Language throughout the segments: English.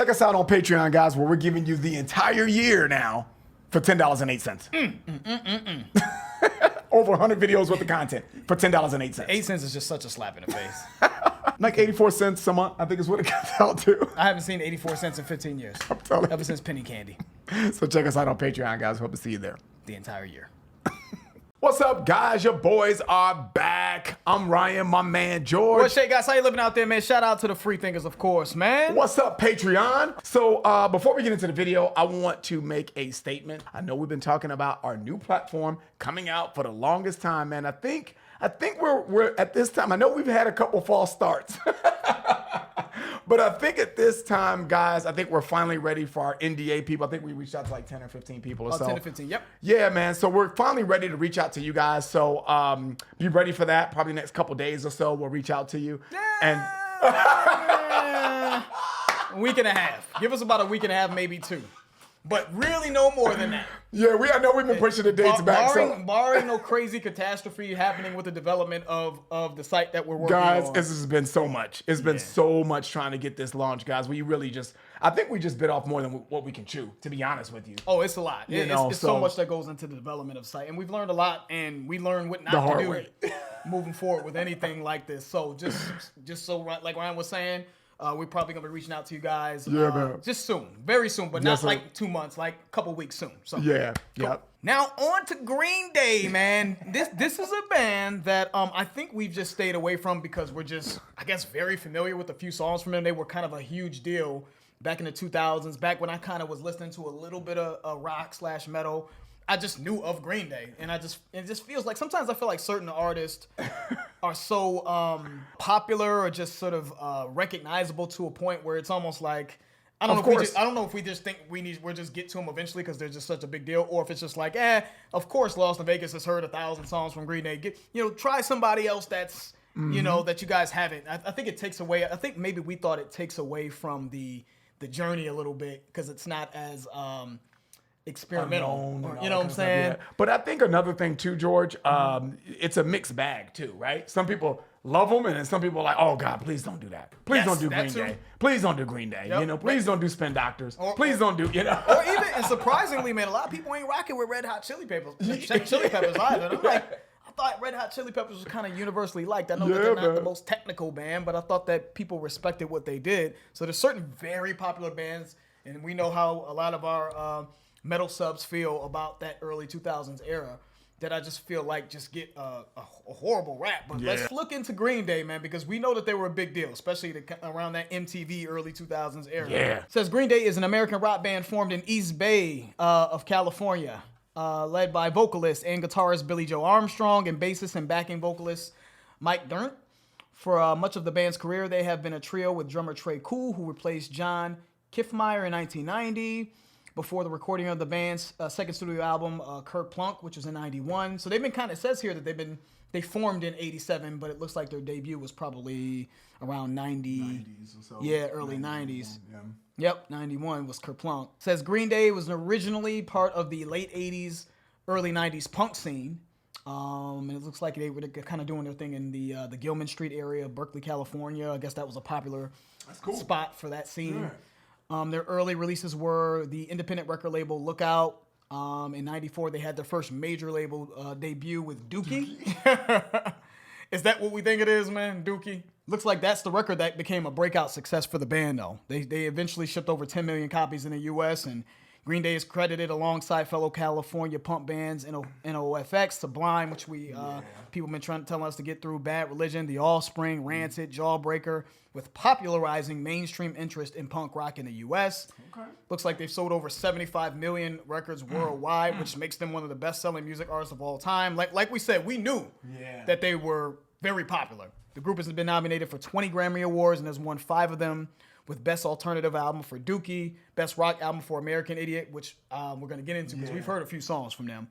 Check us out on Patreon, guys, where we're giving you the entire year now for $10.08. Over 100 videos worth of content for $10.08. 8 cents is just such a slap in the face. Like 84 cents a month, I think is what it comes out to. I haven't seen 84 cents in 15 years. Ever since penny candy. So check us out on Patreon, guys. Hope to see you there. The entire year. What's up, guys? Your boys are back. I'm Ryan, my man George. What's up, guys? How you living out there, man? Shout out to the free thinkers, of course, man. What's up, Patreon? So before we get into the video, I want to make a statement. I know we've been talking about our new platform coming out for the longest time, man. I think we're at this time. I know we've had a couple false starts. But I think at this time, guys, I think we're finally ready for our NDA people. I think we reached out to like 10 or 15 people or so. 10 to 15, yep. Yeah, man. So we're finally ready to reach out to you guys. So be ready for that. Probably next couple days or so, we'll reach out to you. And a week and a half. Give us about a week and a half, maybe 2. But really no more than that. Yeah, I know we've been pushing the dates back. Barring no crazy catastrophe happening with the development of the site that we're working on. Guys, this has been so much. It's been so much trying to get this launched, guys. I think we just bit off more than what we can chew, to be honest with you. Oh, it's a lot. It's so much that goes into the development of the site. And we've learned a lot, and we learned what not to do moving forward with anything like this. So just so like Ryan was saying, we're probably gonna be reaching out to you guys just soon, very soon, but not like 2 months, like a couple weeks soon. So yeah, cool. Yep. Now on to Green Day, man. This is a band that I think we've just stayed away from because we're just, I guess, very familiar with a few songs from them. They were kind of a huge deal back in the 2000s, back when I kind of was listening to a little bit of rock / metal. I just knew of Green Day, and it just feels like sometimes I feel like certain artists are so popular or just sort of recognizable to a point where it's almost like I don't know if we just think we'll just get to them eventually because they're just such a big deal, or if it's just like of course Lost in Vegas has heard 1,000 songs from Green Day. Try somebody else that's that you guys haven't. I think it takes away. I think maybe we thought it takes away from the journey a little bit because it's not as experimental, you know what I'm saying? But I think another thing too, George, it's a mixed bag too, right? Some people love them, and then some people are like, oh God, please don't do that. Please don't do Green Day. Please don't do Green Day. Yep. Please don't do Spin Doctors. Please don't do, Or even, and surprisingly, man, a lot of people ain't rocking with Red Hot Chili Peppers either. And I'm like, I thought Red Hot Chili Peppers was kind of universally liked. I know that they're not the most technical band, but I thought that people respected what they did. So there's certain very popular bands, and we know how a lot of our metal subs feel about that early 2000s era, that I just feel like just get a horrible rap. But let's look into Green Day, man, because we know that they were a big deal, especially around that MTV early 2000s era. Yeah. It says Green Day is an American rock band formed in East Bay of California, led by vocalist and guitarist Billy Joe Armstrong and bassist and backing vocalist Mike Dirnt. For much of the band's career, they have been a trio with drummer Trey Cool, who replaced John Kiffmeyer in 1990. Before the recording of the band's second studio album, Kurt Plunk, which was in 91. So they've been it says here that they formed in 87, but it looks like their debut was probably around 90s or so. Yeah, early 90s. Yeah. Yep, 91 was Kurt Plunk. It says Green Day was originally part of the late 80s, early 90s punk scene. And it looks like they were kind of doing their thing in the Gilman Street area of Berkeley, California. I guess that was a popular spot for that scene. Yeah. Their early releases were the independent record label Lookout. In 94, they had their first major label debut with Dookie. Is that what we think it is, man? Dookie? Looks like that's the record that became a breakout success for the band, though. They eventually shipped over 10 million copies in the U.S., and Green Day is credited alongside fellow California punk bands NOFX, Sublime, which people have been telling us to get through, Bad Religion, The Offspring, Rancid, Jawbreaker, with popularizing mainstream interest in punk rock in the U.S. Okay. Looks like they've sold over 75 million records worldwide, which makes them one of the best-selling music artists of all time. Like we said, we knew that they were very popular. The group has been nominated for 20 Grammy Awards and has won 5 of them, with Best Alternative Album for Dookie, Best Rock Album for American Idiot, which we're going to get into because we've heard a few songs from them,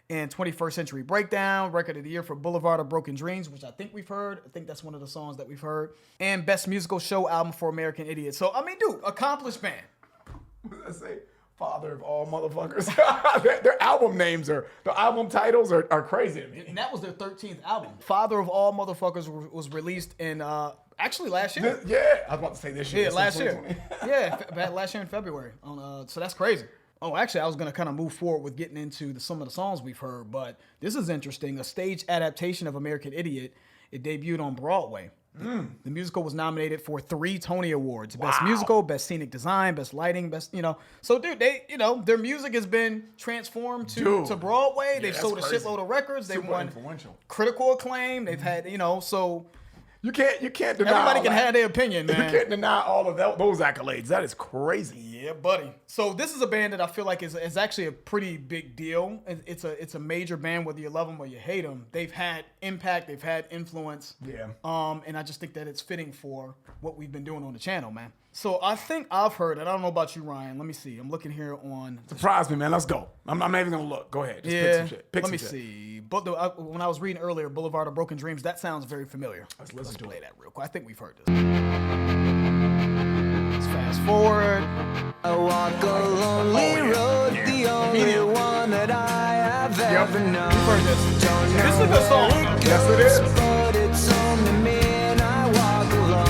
and 21st Century Breakdown, Record of the Year for Boulevard of Broken Dreams, which I think we've heard. I think that's one of the songs that we've heard, and Best Musical Show Album for American Idiot. So, I mean, dude, accomplished band. What did I say? Father of all motherfuckers. Their album names the album titles are crazy to me. And that was their 13th album. Father of All Motherfuckers was released in Actually, last year. Yeah, I was about to say this year. Yeah, It's last year. 2020. Yeah, last year in February. So that's crazy. Oh, actually, I was going to kind of move forward with getting into some of the songs we've heard, but this is interesting. A stage adaptation of American Idiot. It debuted on Broadway. The musical was nominated for 3 Tony Awards: Best Musical, Best Scenic Design, Best Lighting, Best. So, dude, their music has been transformed to Broadway. Yeah, They've that's sold a crazy. shitload of records. They've Super won influential. critical acclaim. They've had, so You can't deny. everybody all can that. have their opinion, man. You can't deny all of those accolades. That is crazy. Yeah, buddy. So this is a band that I feel like is actually a pretty big deal. It's a major band, whether you love them or you hate them. They've had impact. They've had influence. Yeah. And I just think that it's fitting for what we've been doing on the channel, man. So I think I've heard it. I don't know about you, Ryan. Let me see. I'm looking here on. Surprise me, man. Let's go. I'm not even gonna look. Go ahead. Just pick some shit. Pick Let some me shit. see. But when I was reading earlier, Boulevard of Broken Dreams, that sounds very familiar. Let's to play it. that real quick. I think we've heard this. Let's fast forward. I walk a lonely road, the only one that I have ever known. We've heard this. Don't This is a know good song. where it Yes, it goes, is. but it's home to me and I walk alone.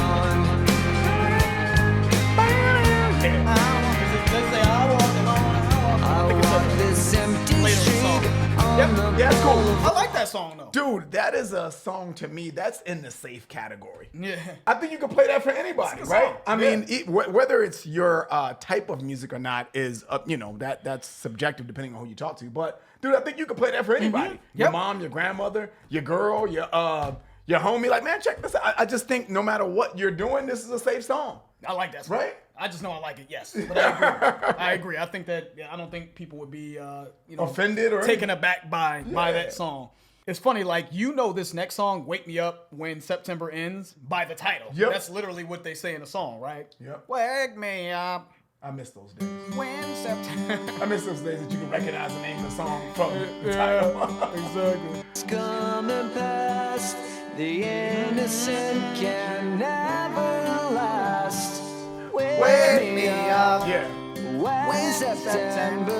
I walk this empty Later street song. on the Yeah, it's cool. I like that song though. Dude, that is a song to me that's in the safe category. Yeah. I think you can play that for anybody, It's a right? song. I mean, whether it's your type of music or not is, that's subjective depending on who you talk to. But dude, I think you can play that for anybody. Your Yep. mom, your grandmother, your girl, your homie. Like, man, check this out. I just think no matter what you're doing, this is a safe song. I like that song. Right? I just know I like it, yes. But I agree. I agree. I think that I don't think people would be Offended or taken aback by Yeah. that song. It's funny, like this next song, Wake Me Up When September Ends, by the title. Yep. That's literally what they say in the song, right? Yep. Wake me up I miss those days. when September. I miss those days that you can recognize the name of the song from the title. Exactly. It's coming past. The innocent can never last. Wake me up. Yeah. When September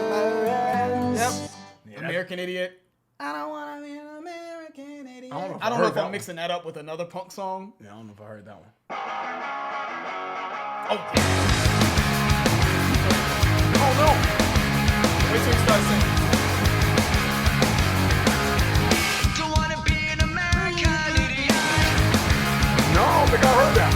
ends. Yep. Yeah, American Idiot. I don't want to be an American Idiot. I don't know if I I don't know heard if that I'm one. mixing that up with another punk song. Yeah, I don't know if I heard that one. Oh no! Wait till he starts singing. Don't wanna be an American idiot. No, I don't think I heard that.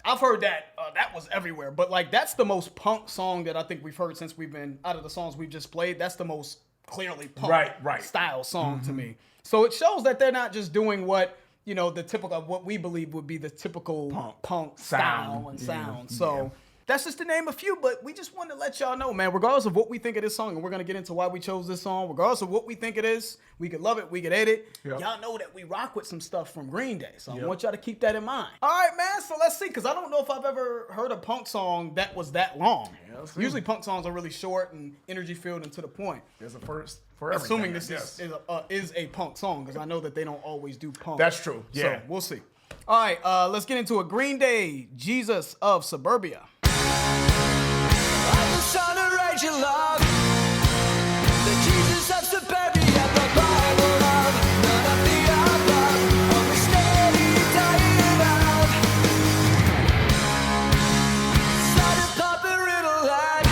I've heard that. That was everywhere. But like, that's the most punk song that I think we've heard since we've been out of the songs we've just played. That's the most clearly punk Right. style song to me. So it shows that they're not just doing what the typical what we believe would be the typical punk style and sound. So. That's just to name a few, but we just wanted to let y'all know, man, regardless of what we think of this song, and we're going to get into why we chose this song, regardless of what we think it is, we could love it, we could hate it. Yep. Y'all know that we rock with some stuff from Green Day, so Yep. I want y'all to keep that in mind. All right, man, so let's see, because I don't know if I've ever heard a punk song that was that long. Yeah, let's see. Usually punk songs are really short and energy-filled and to the point. There's a first for everything. Assuming this yes. is a punk song, because I know that they don't always do punk. That's true, yeah. So we'll see. All right, let's get into it. Green Day, Jesus of Suburbia. I'm the son of Rachel Love, the Jesus of Suburbia, the Bible of none of the above, on the steady diet of started popping riddle like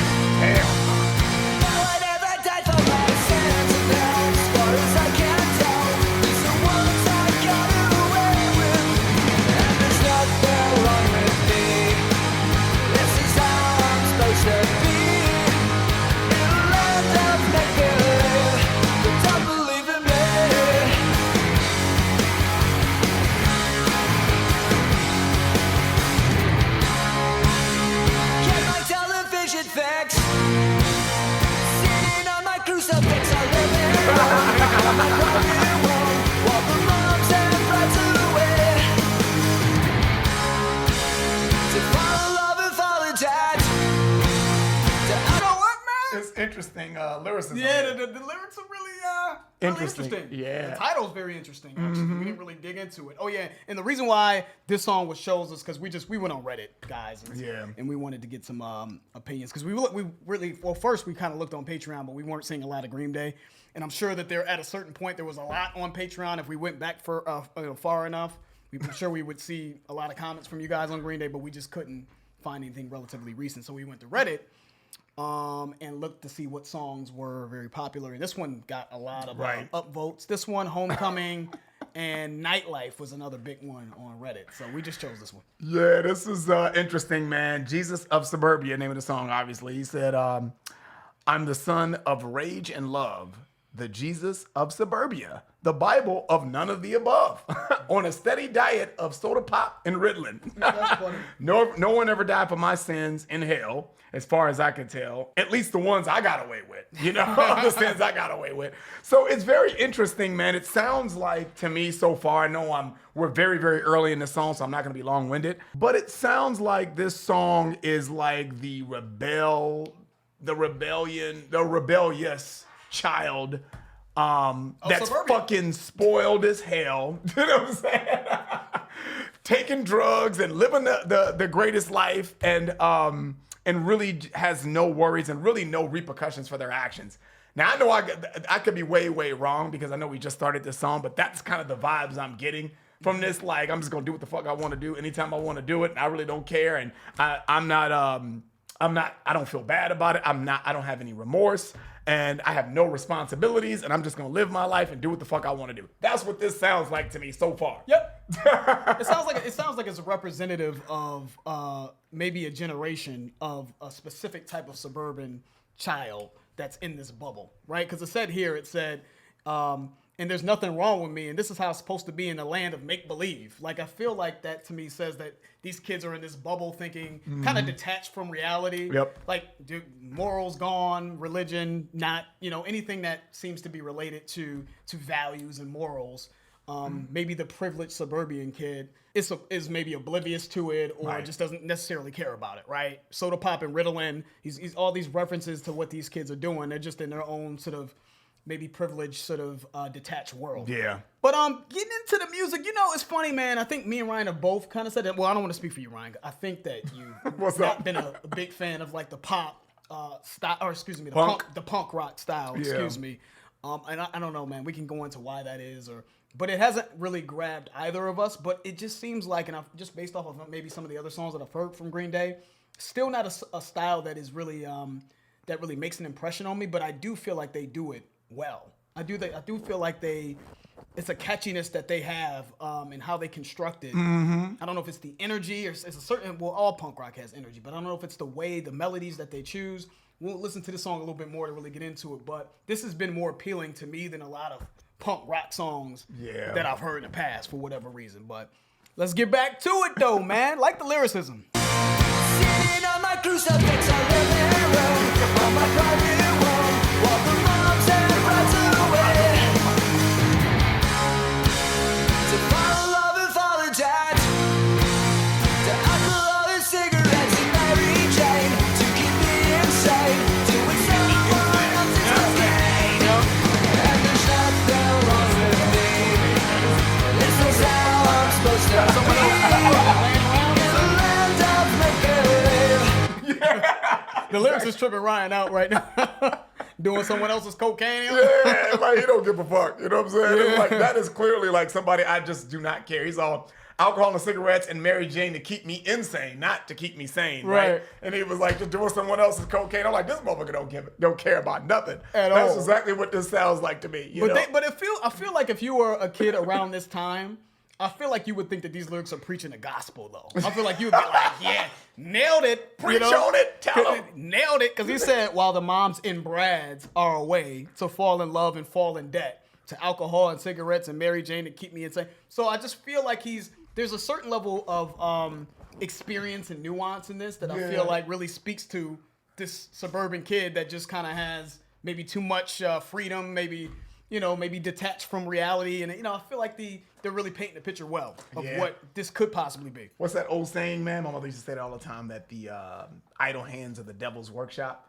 now I never died for my sins, and now as far as I can tell, these are ones I got away with, and there's nothing wrong with me. This is how I'm supposed to be. In a land of make-believe, but don't believe in me. Get my television fix. Sitting on my crucifix, I live in on my broken wall, while the moms and friends away. To follow love and follow death. You know what, man? It's interesting lyricism. Yeah, the lyrics are really Interesting. interesting. Yeah. The title's very interesting, actually. We didn't really dig into it. Oh, yeah. And the reason why this song was chosen is because we went on Reddit, guys. And, Yeah. and we wanted to get some opinions. Because first we kind of looked on Patreon, but we weren't seeing a lot of Green Day. And I'm sure that at a certain point, there was a lot on Patreon. If we went back far enough, I'm sure we would see a lot of comments from you guys on Green Day, but we just couldn't find anything relatively recent. So we went to Reddit and looked to see what songs were very popular. And this one got a lot of upvotes. This one, Homecoming, and Nightlife was another big one on Reddit. So we just chose this one. Yeah, this is interesting, man. Jesus of Suburbia, name of the song, obviously. He said, I'm the son of rage and love, the Jesus of Suburbia, the Bible of none of the above, on a steady diet of soda pop and Ritalin. That's funny. No one ever died for my sins in hell, as far as I can tell. At least the ones I got away with, the sins I got away with. So it's very interesting, man. It sounds like, to me so far, I know we're very, very early in the song, so I'm not going to be long-winded, but it sounds like this song is like the rebellious child that's Suburbia. fucking spoiled as hell. You know what I'm saying? Taking drugs and living the greatest life and really has no worries and really no repercussions for their actions. Now, I know I could be way, way wrong because I know we just started this song, but that's kind of the vibes I'm getting from this. Like, I'm just going to do what the fuck I want to do anytime I want to do it. And I really don't care. And I don't feel bad about it. I don't have any remorse and I have no responsibilities and I'm just going to live my life and do what the fuck I want to do. That's what this sounds like to me so far. Yep. It sounds like it's a representative of maybe a generation of a specific type of suburban child that's in this bubble, right? Because it said, and there's nothing wrong with me, and this is how it's supposed to be in the land of make-believe. Like, I feel like that to me says that these kids are in this bubble thinking, kind of detached from reality. Yep. Like, morals gone, religion not, anything that seems to be related to values and morals. Maybe the privileged suburban kid is maybe oblivious to it or just doesn't necessarily care about it, right? Soda pop and Ritalin, he's all these references to what these kids are doing. They're just in their own sort of maybe privileged sort of detached world. Yeah. But getting into the music, it's funny, man. I think me and Ryan have both kind of said that. Well, I don't want to speak for you, Ryan. I think that you've not been a big fan of like the pop style, or excuse me, the punk rock style, excuse me. And I don't know, man. We can go into why that is, but it hasn't really grabbed either of us. But it just seems like, and I've just based off of maybe some of the other songs that I've heard from Green Day, still not a style that is really that really makes an impression on me. But I do feel like they do it well. I do feel like it's a catchiness that they have and how they construct it. I don't know if it's the energy or it's a certain, all punk rock has energy, but I don't know if it's the way, the melodies that they choose. We'll listen to this song a little bit more to really get into it, but this has been more appealing to me than a lot of punk rock songs that I've heard in the past for whatever reason. But let's get back to it though, man. Like the lyricism. Sitting on my crucifix, I live in Rome, on my private room, while the moms and rides away. To follow love and follow dad, to alcohol and cigarettes and Mary Jane, to keep me insane, doing someone else's gain. And there's nothing wrong with me, this is how I'm supposed to be. In the land of make-believe. The lyrics is tripping Ryan out right now. Doing someone else's cocaine. Yeah, like he don't give a fuck. You know what I'm saying? It's like, that is clearly like somebody I just do not care. He's all alcohol and cigarettes and Mary Jane to keep me insane, not to keep me sane, right? And he was like just doing someone else's cocaine. I'm like, this motherfucker don't care about nothing at all. That's exactly what this sounds like to me. I feel like if you were a kid around this time, I feel like you would think that these lyrics are preaching the gospel, though. I feel like you would be like, yeah, nailed it. Preach on it. Tell him. Nailed it. Because he said, while the moms in Brads are away to fall in love and fall in debt, to alcohol and cigarettes and Mary Jane to keep me insane. So I just feel like there's a certain level of experience and nuance in this that I feel like really speaks to this suburban kid that just kind of has maybe too much freedom, maybe detached from reality. And, I feel like they're really painting the picture well of what this could possibly be. What's that old saying, man? My mother used to say that all the time, that the idle hands are the devil's workshop.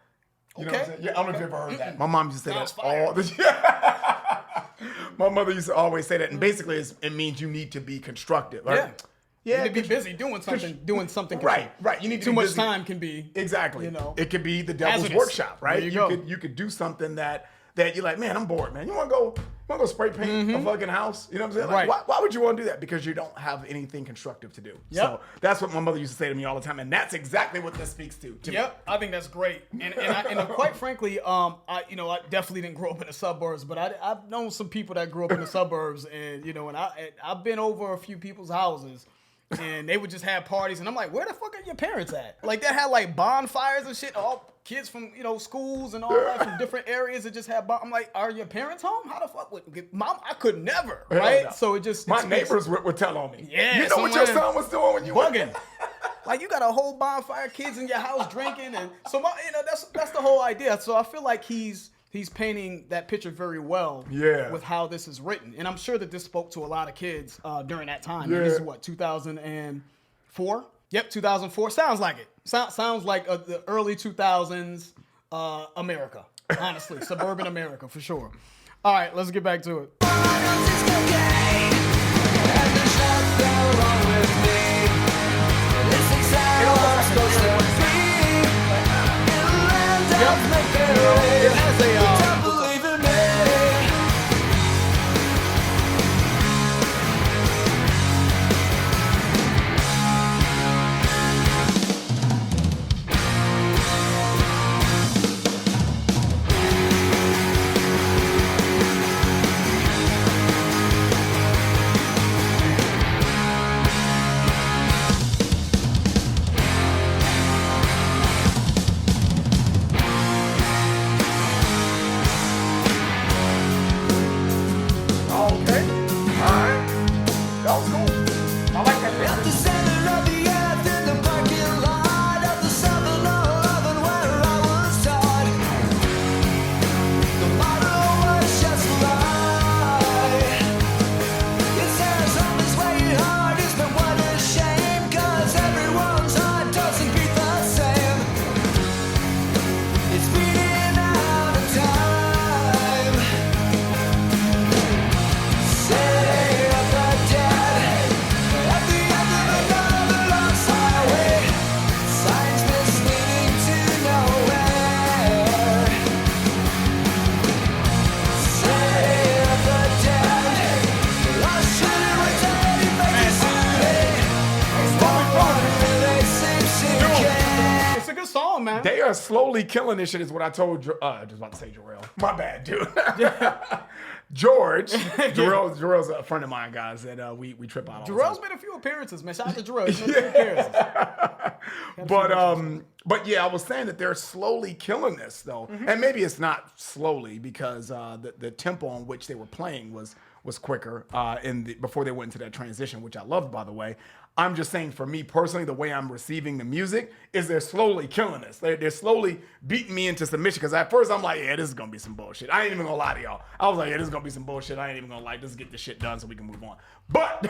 You know what I'm saying? Yeah, I don't know if you've ever heard that. My mom used to say that all the My mother used to always say that, and basically it means you need to be constructive. Right? You need to be busy doing something. Right. You need to too be much busy. Time can be Exactly. It could be the devil's hazardous. workshop, right? There you go. You could do something that that you're like, man, I'm bored, man. You want to go spray paint a fucking house? You know what I'm saying? Like, Right. why would you want to do that? Because you don't have anything constructive to do. Yep. So that's what my mother used to say to me all the time, and that's exactly what this speaks to. Me. Yep, I think that's great, and quite frankly, I definitely didn't grow up in the suburbs, but I've known some people that grew up in the suburbs, and I've been over a few people's houses, and they would just have parties, and I'm like, where the fuck are your parents at? Like they had like bonfires and shit, all kids from schools and all that from different areas that just had. I'm like, are your parents home? How the fuck would Mom? I could never, right? No. So it just My neighbors would tell on me. Yeah, you know what your son was doing when you were bugging. Like you got a whole bonfire, kids in your house drinking, and so that's the whole idea. So I feel like he's painting that picture very well. Yeah. With how this is written, and I'm sure that this spoke to a lot of kids during that time. Yeah. This is what 2004. Yep, 2004. Sounds like it. Sounds like the early 2000s America. Honestly, suburban America for sure. All right, let's get back to it. It has Okay. All right. That was cool. I like that. At the center of the earth in the parking lot of the 7-Eleven where I was taught the motto was just right. It says home is where your heart is, but what a shame, 'cause everyone's heart doesn't beat the same. It's beating out of time. Say of the dead at the end of another lost highway. Signs misleading to nowhere. Say of the dead, lost shooting with any face suited. They seem sinking. It's a good song, man. They are slowly killing this shit, is what I told I just about to say Jarrell. My bad, dude. George. Jarrell's a friend of mine, guys, that we trip out all the time. Jarrell's made a few appearances, man. Shout out to Jarrell. He's made a few appearances. But yeah, I was saying that they're slowly killing this though, and maybe it's not slowly because the tempo on which they were playing was quicker before they went into that transition, which I loved, by the way. I'm just saying, for me personally, the way I'm receiving the music is they're slowly killing this. They're slowly beating me into submission, because at first I'm like, yeah, this is gonna be some bullshit. I ain't even gonna lie to y'all. I was like, yeah, this is gonna be some bullshit. I ain't even gonna lie. Let's get this shit done so we can move on. But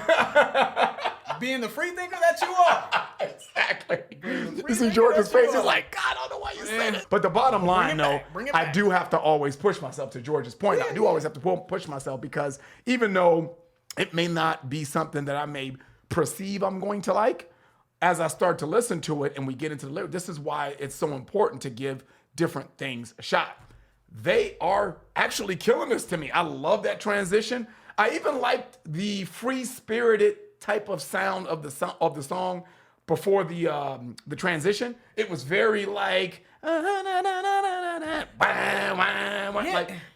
Being the free thinker that you are. exactly. You see George's face, he's like, God, I don't know why you said it. But the bottom line, though, I do have to always push myself, to George's point. I do always have to push myself, because even though it may not be something that I may perceive I'm going to like, as I start to listen to it and we get into the lyrics, this is why it's so important to give different things a shot. They are actually killing this to me. I love that transition. I even liked the free-spirited type of sound of the song before the transition. It was very like, like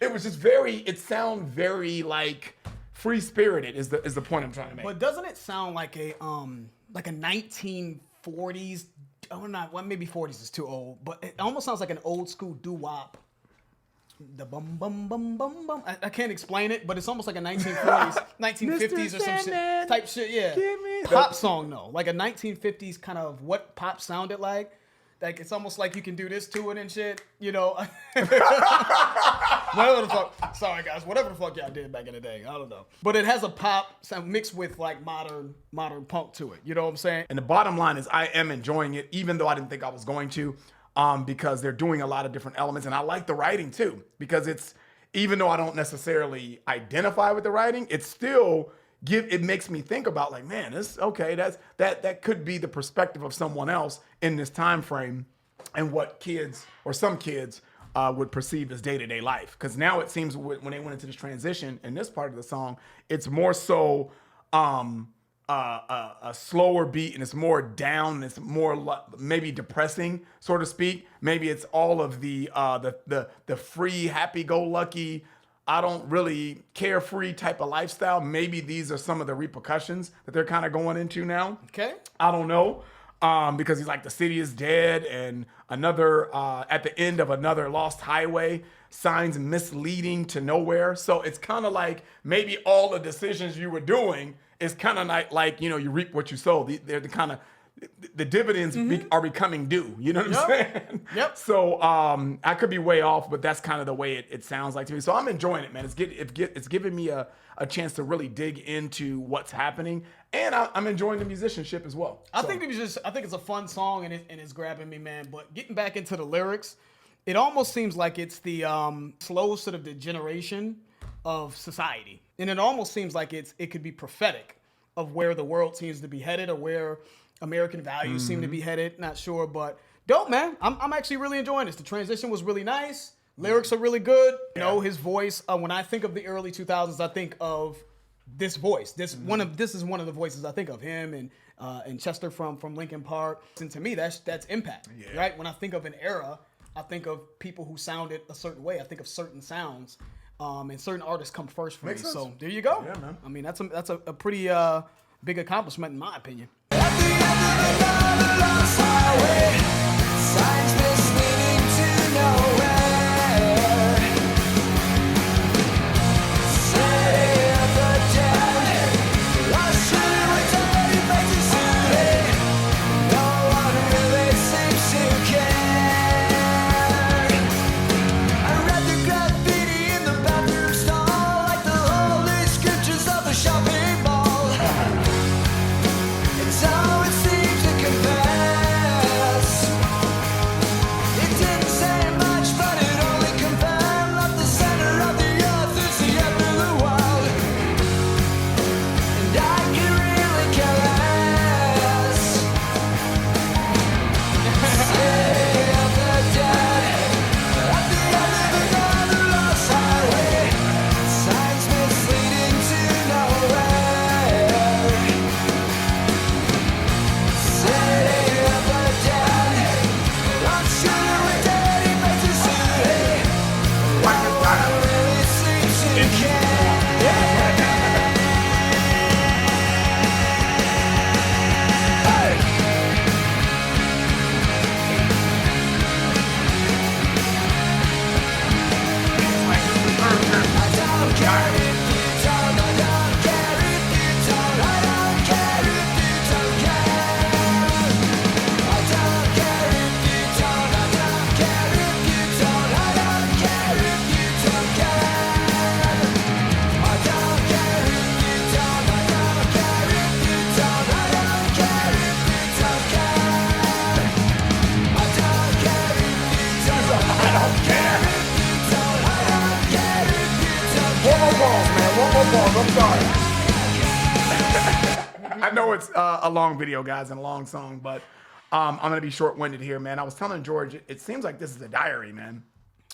it was just very. It sounded very like free-spirited. Is the point I'm trying to make. But doesn't it sound like a 1940s? Oh, not well, maybe 40s is too old, but it almost sounds like an old school doo-wop. The bum bum bum bum bum. I can't explain it, but it's almost like a 1940s, 1950s or some shit type shit. Yeah, pop song though, like a 1950s kind of what pop sounded like. Like it's almost like you can do this to it and shit, you know. Whatever the fuck. Sorry guys, whatever the fuck y'all did back in the day, I don't know. But it has a pop sound mixed with like modern punk to it. You know what I'm saying? And the bottom line is, I am enjoying it, even though I didn't think I was going to. Because they're doing a lot of different elements, and I like the writing too, because it's, even though I don't necessarily identify with the writing, it still it makes me think about, like, man, this okay, that could be the perspective of someone else in this time frame, and what kids or some kids would perceive as day-to-day life. Because now it seems when they went into this transition in this part of the song, it's more so a slower beat, and it's more down, and it's more maybe depressing, so to speak. Maybe it's all of the free, happy-go-lucky, I don't really carefree type of lifestyle. Maybe these are some of the repercussions that they're kind of going into now. Okay. I don't know. Because he's like, the city is dead, and another at the end of another lost highway, signs misleading to nowhere. So it's kind of like maybe all the decisions you were doing is kind of like, you reap what you sow. They're the kind of, the dividends are becoming due. You know what I'm saying? Yep. So I could be way off, but that's kind of the way it sounds like to me. So I'm enjoying it, man. It's giving me a chance to really dig into what's happening, and I'm enjoying the musicianship as well. I think it's a fun song, and it's grabbing me, man. But getting back into the lyrics, it almost seems like it's the slow sort of degeneration of society, and it almost seems like it could be prophetic of where the world seems to be headed, or where American values seem to be headed. Not sure, but dope, man. I'm actually really enjoying this. The transition was really nice. Lyrics are really good. You know, his voice. When I think of the early 2000s, I think of this voice. This is one of the voices I think of, him and Chester from Linkin Park. And to me, that's impact, right? When I think of an era, I think of people who sounded a certain way. I think of certain sounds, and certain artists come first for Makes me. sense. So there you go. Yeah, man. I mean, that's a pretty big accomplishment in my opinion. Signs misleading to nowhere. City of the dead. Lost in eternity, faces suited. No one really seems to care. I read the graffiti in the bathroom stall, like the holy scriptures of the shopping mall. It's how it seems to confess. It didn't say much, but it only confirmed that the center of the earth is the end of the world. And I can really care less. City of the dead, at the end of another lost highway, signs misleading to nowhere. City of the dead, I'm sure we're dirty faces suited. No one really seems to care. I don't care if you don't, I don't care if you don't, I don't care if you don't care. I don't care if you don't, I don't care if you don't, I don't care if you don't care. I don't care if you don't, I don't care if you don't, I don't care if you don't care. I don't care if you don't, I don't care if you don't, I don't care if you don't care. One more balls, man. One more balls. I'm sorry. I know it's a long video, guys, and a long song, but I'm going to be short-winded here, man. I was telling George, it seems like this is a diary, man.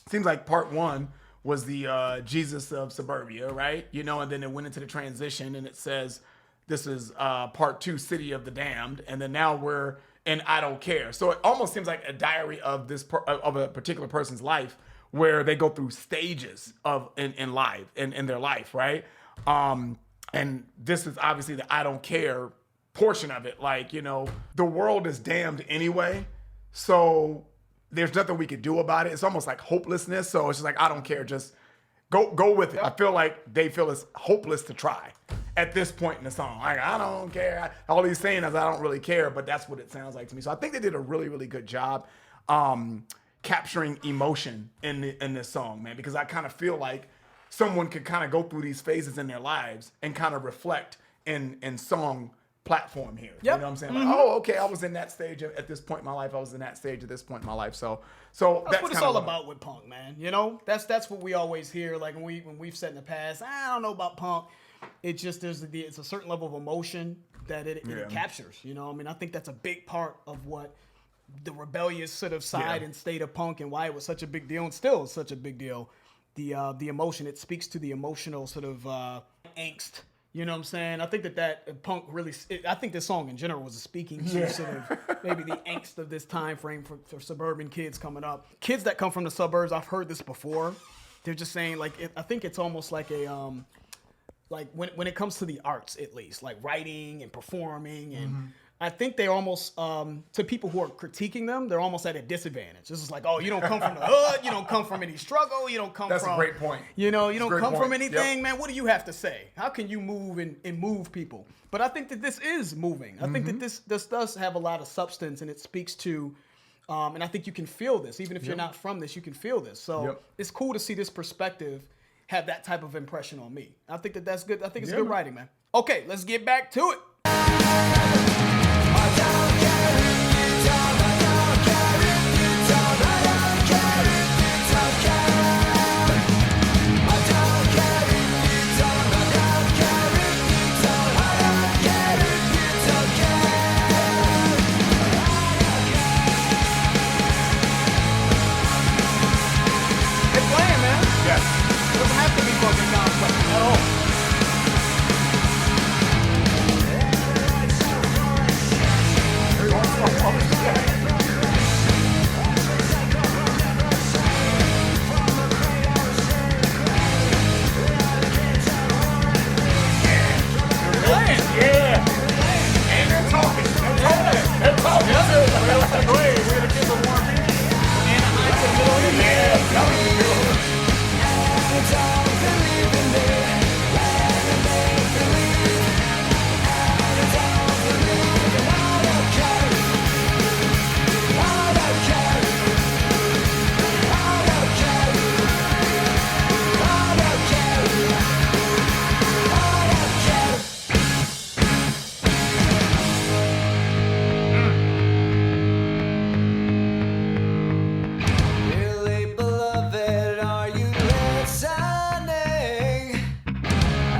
It seems like part one was the Jesus of Suburbia, right? And then it went into the transition, and it says this is part two, City of the Damned, and then now we're in I Don't Care. So it almost seems like a diary of of a particular person's life, where they go through stages in their life, right? And this is obviously the I don't care portion of it. Like, the world is damned anyway, so there's nothing we could do about it. It's almost like hopelessness. So it's just like, I don't care, just go with it. I feel like they feel it's hopeless to try at this point in the song. Like, I don't care. All he's saying is I don't really care, but that's what it sounds like to me. So I think they did a really, really good job capturing emotion in this song, man, because I kind of feel like someone could kind of go through these phases in their lives and kind of reflect in song platform here. Yep. You know what I'm saying? Like, oh, okay, I was in that stage at this point in my life. I was in that stage at this point in my life. So that's what it's all about with punk, man. That's what we always hear. Like when we've said in the past, I don't know about punk. It just it's a certain level of emotion that it captures. I think that's a big part of what the rebellious sort of side Yeah. and state of punk and why it was such a big deal and still is such a big deal. The emotion, it speaks to the emotional sort of angst. You know what I'm saying? I think that punk really, I think this song in general was speaking to sort of maybe the angst of this time frame for suburban kids coming up. Kids that come from the suburbs, I've heard this before. They're just saying like, I think it's almost like a, like when it comes to the arts, at least, like writing and performing, and I think they're almost to people who are critiquing them, they're almost at a disadvantage. This is like, oh, you don't come from the hood, you don't come from any struggle, you don't come That's from. a great point. You know, you That's a don't great come from point. anything, Yep. man. What do you have to say? How can you move and move people? But I think that this is moving. I think that this does have a lot of substance, and it speaks to. And I think you can feel this, even if you're not from this, you can feel this. So it's cool to see this perspective have that type of impression on me. I think that's good. I think it's good writing, man. Okay, let's get back to it. It's playing, man. Yes. It doesn't have to be fucking complex at all. Really, beloved, are you listening?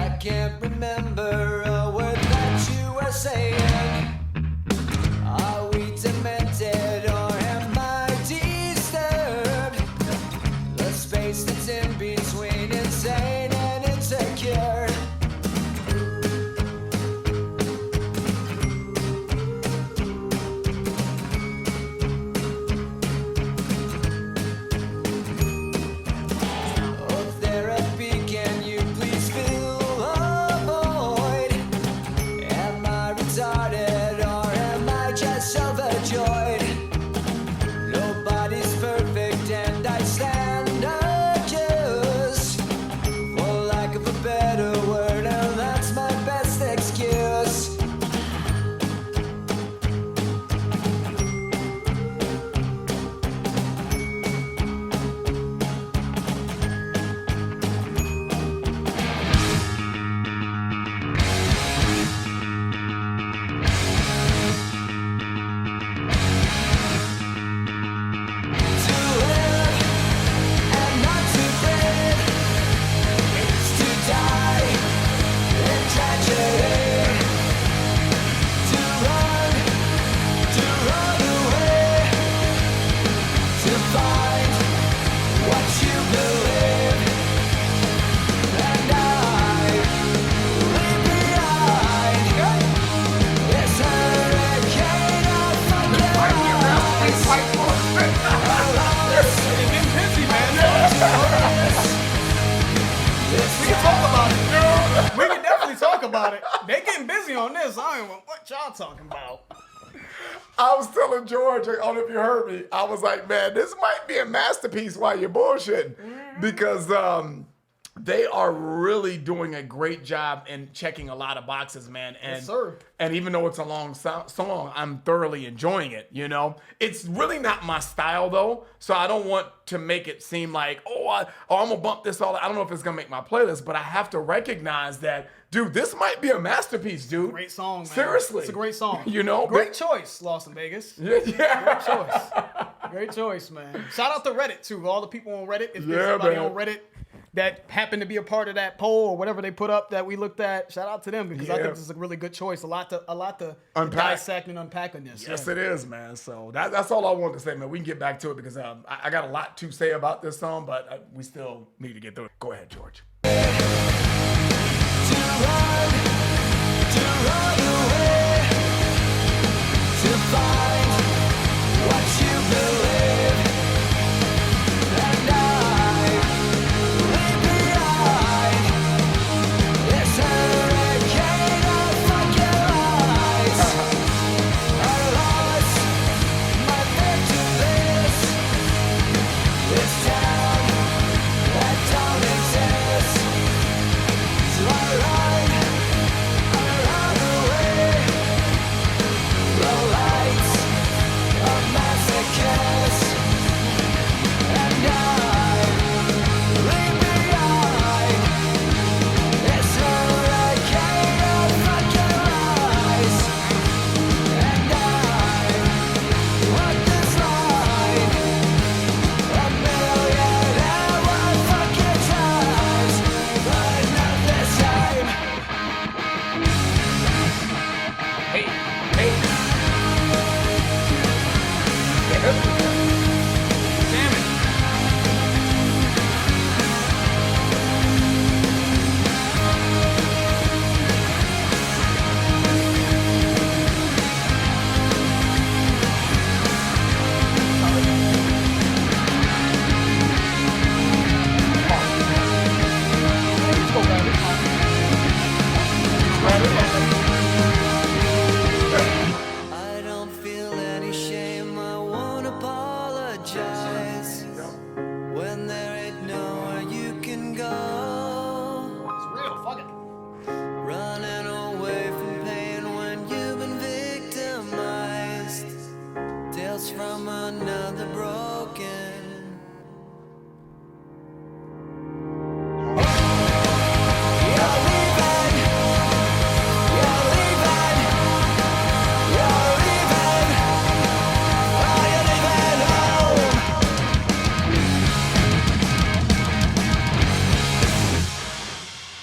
I can't remember a word that you were saying. Are we demented or am I disturbed? The space that's in between insane and insecure. Oh, therapy, can you please fill a void? Am I retarded or am I just overjoyed? Nobody's perfect and I stand accused. For lack of a better word, and that's my best excuse. To live and not to breathe is to die in tragedy. To run away, to find what you believe, and I leave behind this hurricane of fucking We can talk about it. We can definitely talk about it. They getting busy on this. I don't know what y'all talking about. I was telling George, I don't know if you heard me, I was like, man, this might be a masterpiece while you're bullshitting. Because they are really doing a great job in checking a lot of boxes, man. And, sir. and even though it's a long song, I'm thoroughly enjoying it, you know? It's really not my style, though, so I don't want to make it seem like, I'm going to bump this all. I don't know if it's going to make my playlist, but I have to recognize that, dude, this might be a masterpiece, dude. Great song, man. Seriously. It's a great song. You know? Great choice, Lost in Vegas. Yeah. Great choice. Great choice, man. Shout out to Reddit, too. All the people on Reddit. If there's Yeah, somebody man. on Reddit that happened to be a part of that poll or whatever they put up that we looked at. Shout out to them because I think this is a really good choice. A lot to dissect and unpack on this. Yes, it is, man. So that's all I wanted to say, man. We can get back to it because I got a lot to say about this song, but we still need to get through it. Go ahead, George. To run away, to find what you believe, and I leave behind this hurricane of fucking lies. I lost my victories, this town that don't exist. So I run away, the lights of masochists, and I leave behind this hurricane of fucking lies, and I walk this line a million and one fucking times, but not this time. Hey, hey. Damn it. I don't feel any shame, I won't apologize. When there ain't nowhere you can go, It's real. Fuck it. running away from pain when you've been victimized. Tales from another broken. You're leaving, you're leaving, you're leaving. Are you leaving home?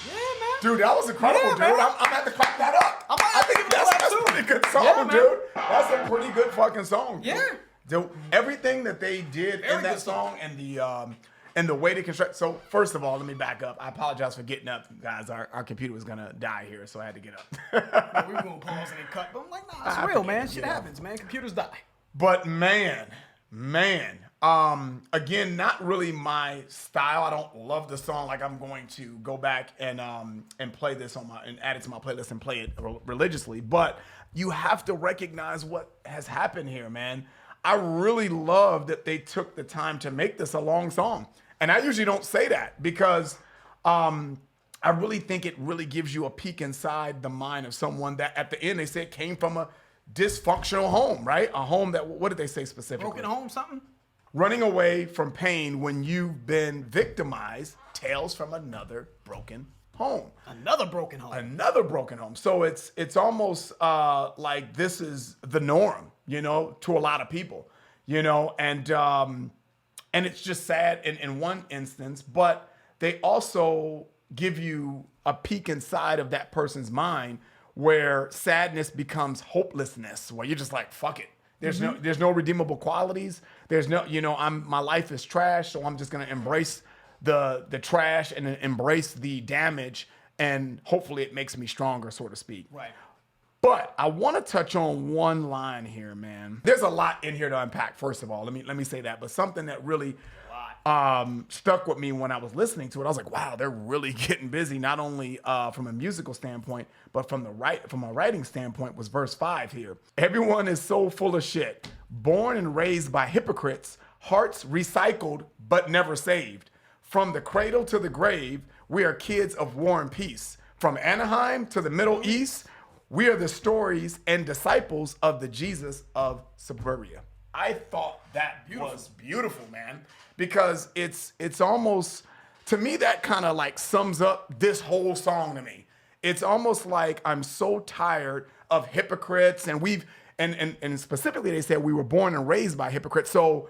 Yeah, man. Dude, that was incredible, Yeah, dude. man. I'm gonna have to clap that up. I might I have to think give it a clap, that's a too. pretty good song, Yeah, man. dude. That's a pretty good fucking song. Dude. Yeah. Dude, everything that they did Very in that good song. song and the way they construct. So first of all, let me back up. I apologize for getting up, guys. Our computer was gonna die here, so I had to get up. We were gonna pause and then cut, but I'm like, nah, it's real, man. Shit happens, man. Computers die. But man, again, not really my style. I don't love the song. Like I'm going to go back and play this and add it to my playlist and play it religiously. But you have to recognize what has happened here, man. I really love that they took the time to make this a long song. And I usually don't say that because I really think it really gives you a peek inside the mind of someone that at the end they said came from a dysfunctional home, right? A home that, what did they say specifically? Broken home, something? Running away from pain when you've been victimized, tales from another broken home. Another broken home. Another broken home. So it's almost like this is the norm, you know, to a lot of people, you know, and it's just sad in one instance, but they also give you a peek inside of that person's mind where sadness becomes hopelessness, where you're just like, fuck it. There's no redeemable qualities. There's no, you know, my life is trash, so I'm just gonna embrace the trash and embrace the damage, and hopefully it makes me stronger, so to speak. Right. But I want to touch on one line here, man. There's a lot in here to unpack. First of all, let me say that. But something that really stuck with me when I was listening to it, I was like, wow, they're really getting busy. Not only from a musical standpoint, but from a writing standpoint. Was verse 5 here. Everyone is so full of shit. Born and raised by hypocrites, hearts recycled but never saved. From the cradle to the grave, we are kids of war and peace. From Anaheim to the Middle East, we are the stories and disciples of the Jesus of Suburbia. I thought that was beautiful, man, because it's almost, to me, that kind of like sums up this whole song to me. It's almost like I'm so tired of hypocrites, and and specifically they said we were born and raised by hypocrites. So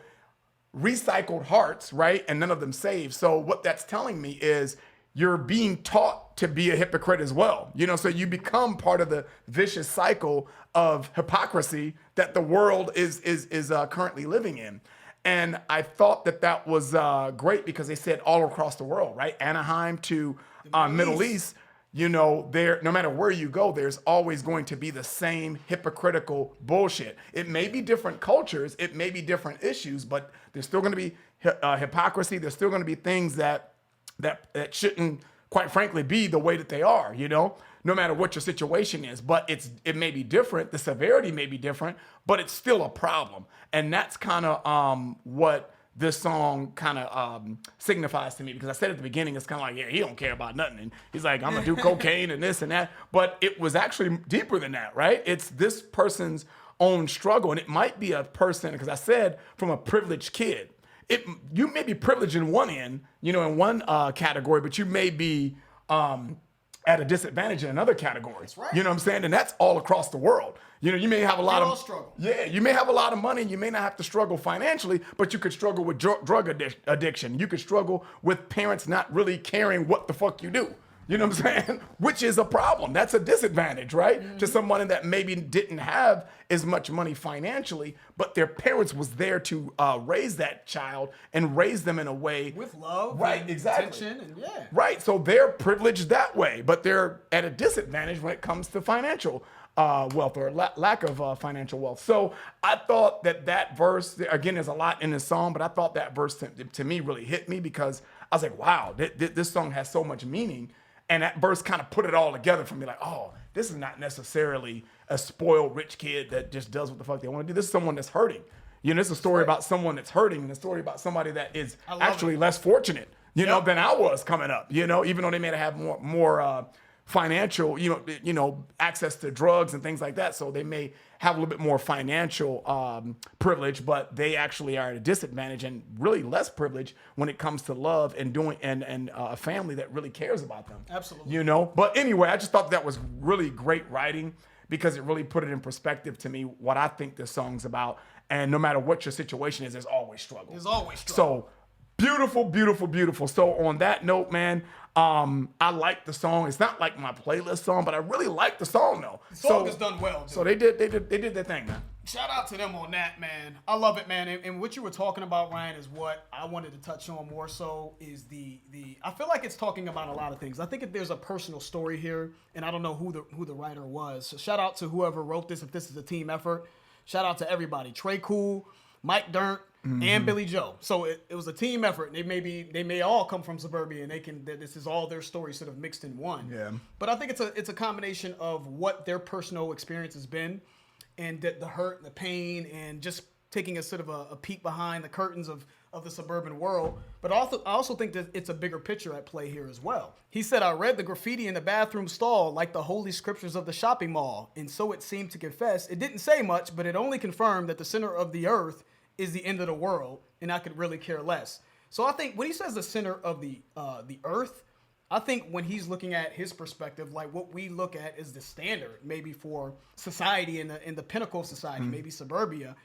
recycled hearts, right? And none of them saved. So what that's telling me is you're being taught to be a hypocrite as well. So you become part of the vicious cycle of hypocrisy that the world is currently living in. And I thought that was great because they said all across the world, right? Anaheim to Middle East. There, no matter where you go, there's always going to be the same hypocritical bullshit. It may be different cultures, it may be different issues, but there's still going to be hypocrisy. There's still going to be things that shouldn't, quite frankly, be the way that they are. No matter what your situation is, but it may be different. The severity may be different, but it's still a problem, and that's kind of what this song kind of signifies to me, because I said at the beginning, it's kind of like, yeah, he don't care about nothing. And he's like, I'm gonna do cocaine and this and that. But it was actually deeper than that, right? It's this person's own struggle. And it might be a person, because I said from a privileged kid, you may be privileged in one end, in one category, but you may be at a disadvantage in another category. That's right. You know what I'm saying? And that's all across the world. You may have a lot of struggle. Yeah, you may have a lot of money. You may not have to struggle financially, but you could struggle with drug addiction. You could struggle with parents not really caring what the fuck you do. You know what I'm saying? Which is a problem. That's a disadvantage, right? To someone that maybe didn't have as much money financially, but their parents was there to raise that child and raise them in a way with love, right? And Exactly. attention, and yeah. Right. So they're privileged that way, but they're at a disadvantage when it comes to financial wealth or lack of financial wealth. So I thought that verse, again, there's a lot in this song, but I thought that verse to me really hit me, because I was like, wow, this song has so much meaning. And that verse kind of put it all together for me, like, oh, this is not necessarily a spoiled rich kid that just does what the fuck they want to do. This is someone that's hurting. This is a story about someone that's hurting, and a story about somebody that is actually less fortunate, than I was coming up, even though they may have more financial, access to drugs and things like that. So they may have a little bit more financial privilege, but they actually are at a disadvantage and really less privilege when it comes to love and doing and a family that really cares about them. Absolutely. But anyway, I just thought that was really great writing, because it really put it in perspective to me what I think this song's about. And no matter what your situation is, there's always struggle. There's always struggle. So beautiful, beautiful, beautiful. So on that note, man, I like the song. It's not like my playlist song, but I really like the song though. The song is done well, dude. So they did their thing, man. Shout out to them on that, man. I love it, man. And what you were talking about, Ryan, is what I wanted to touch on more so is the I feel like it's talking about a lot of things. I think there's a personal story here, and I don't know who the writer was. So shout out to whoever wrote this, if this is a team effort. Shout out to everybody. Trey Cool, Mike Dirnt, and Billy Joe. So it was a team effort. They may all come from Suburbia, and this is all their stories sort of mixed in one. Yeah. But I think it's a combination of what their personal experience has been, and the hurt, the pain, and just taking a sort of a peek behind the curtains of the suburban world. But I also think that it's a bigger picture at play here as well. He said, I read the graffiti in the bathroom stall like the holy scriptures of the shopping mall, and so it seemed to confess. It didn't say much, but it only confirmed that the center of the earth is the end of the world, and I could really care less. So I think when he says the center of the earth, I think when he's looking at his perspective, like what we look at is the standard, maybe for society in the pinnacle of society, maybe suburbia.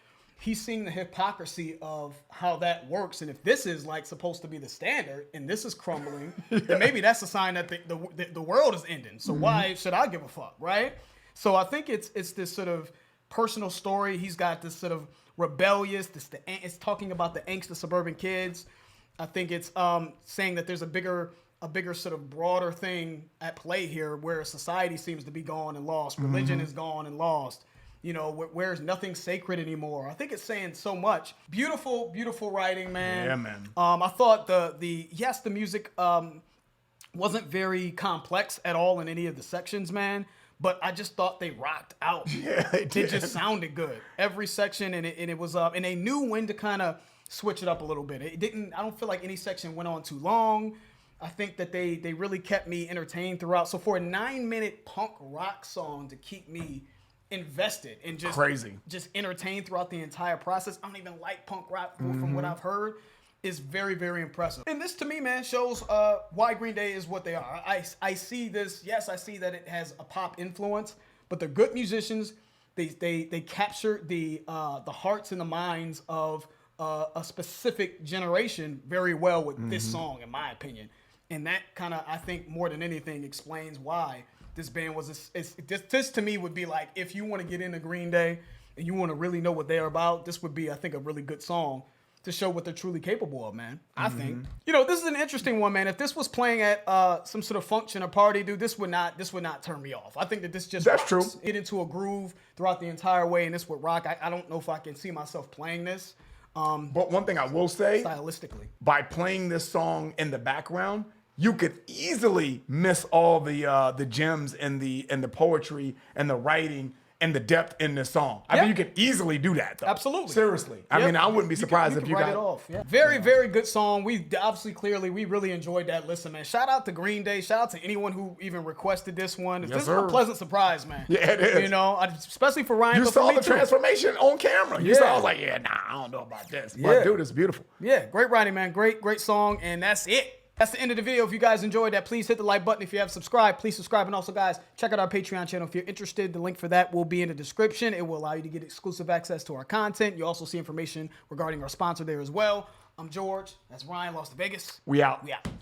He's seeing the hypocrisy of how that works, and if this is like supposed to be the standard, and this is crumbling, then maybe that's a sign that the world is ending. So why should I give a fuck, right? So I think it's this sort of personal story. He's got this sort of rebellious. It's talking about the angst of suburban kids. I think it's saying that there's a bigger sort of broader thing at play here, where society seems to be gone and lost. Religion is gone and lost. Where's nothing sacred anymore. I think it's saying so much. Beautiful, beautiful writing, man. Yeah, man. I thought the music wasn't very complex at all in any of the sections, man. But I just thought they rocked out. Yeah, they did. It just sounded good. Every section, and it was and they knew when to kind of switch it up a little bit. It didn't. I don't feel like any section went on too long. I think that they really kept me entertained throughout. So for a 9-minute punk rock song to keep me invested and just crazy, just entertained throughout the entire process. I don't even like punk rock from what I've heard. Is very, very impressive. And this to me, man, shows why Green Day is what they are. I see this. Yes, I see that it has a pop influence, but they're good musicians. They capture the hearts and the minds of a specific generation very well with this song, in my opinion. And that kind of, I think, more than anything, explains why this band was. This to me would be like, if you want to get into Green Day and you want to really know what they're about, this would be, I think, a really good song to show what they're truly capable of, man. I think. You know, this is an interesting one, man. If this was playing at some sort of function or party, dude, this would not turn me off. I think that this just That's rocks. true. Get into a groove throughout the entire way, and this would rock. I don't know if I can see myself playing this. But one thing I will say, Stylistically, by playing this song in the background, you could easily miss all the gems and the poetry and the writing and the depth in this song. I think you could easily do that, though. Absolutely. Seriously. I Yep. mean, I wouldn't be surprised if you write got it off. Yeah. Very, very good song. We obviously, clearly, we really enjoyed that listen, man. Shout out to Green Day. Shout out to anyone who even requested this one. Yes, This is sir. a pleasant surprise, man. Yeah, it is. You know, especially for Ryan. You but for saw me the too. transformation on camera. You Yeah. saw, I was like, yeah, nah, I don't know about this. But Yeah. dude, it's beautiful. Yeah, great writing, man. Great song, and that's it. That's the end of the video. If you guys enjoyed that, please hit the like button. If you haven't subscribed, please subscribe. And also, guys, check out our Patreon channel if you're interested. The link for that will be in the description. It will allow you to get exclusive access to our content. You also see information regarding our sponsor there as well. I'm George. That's Ryan, Las Vegas. We out. We out.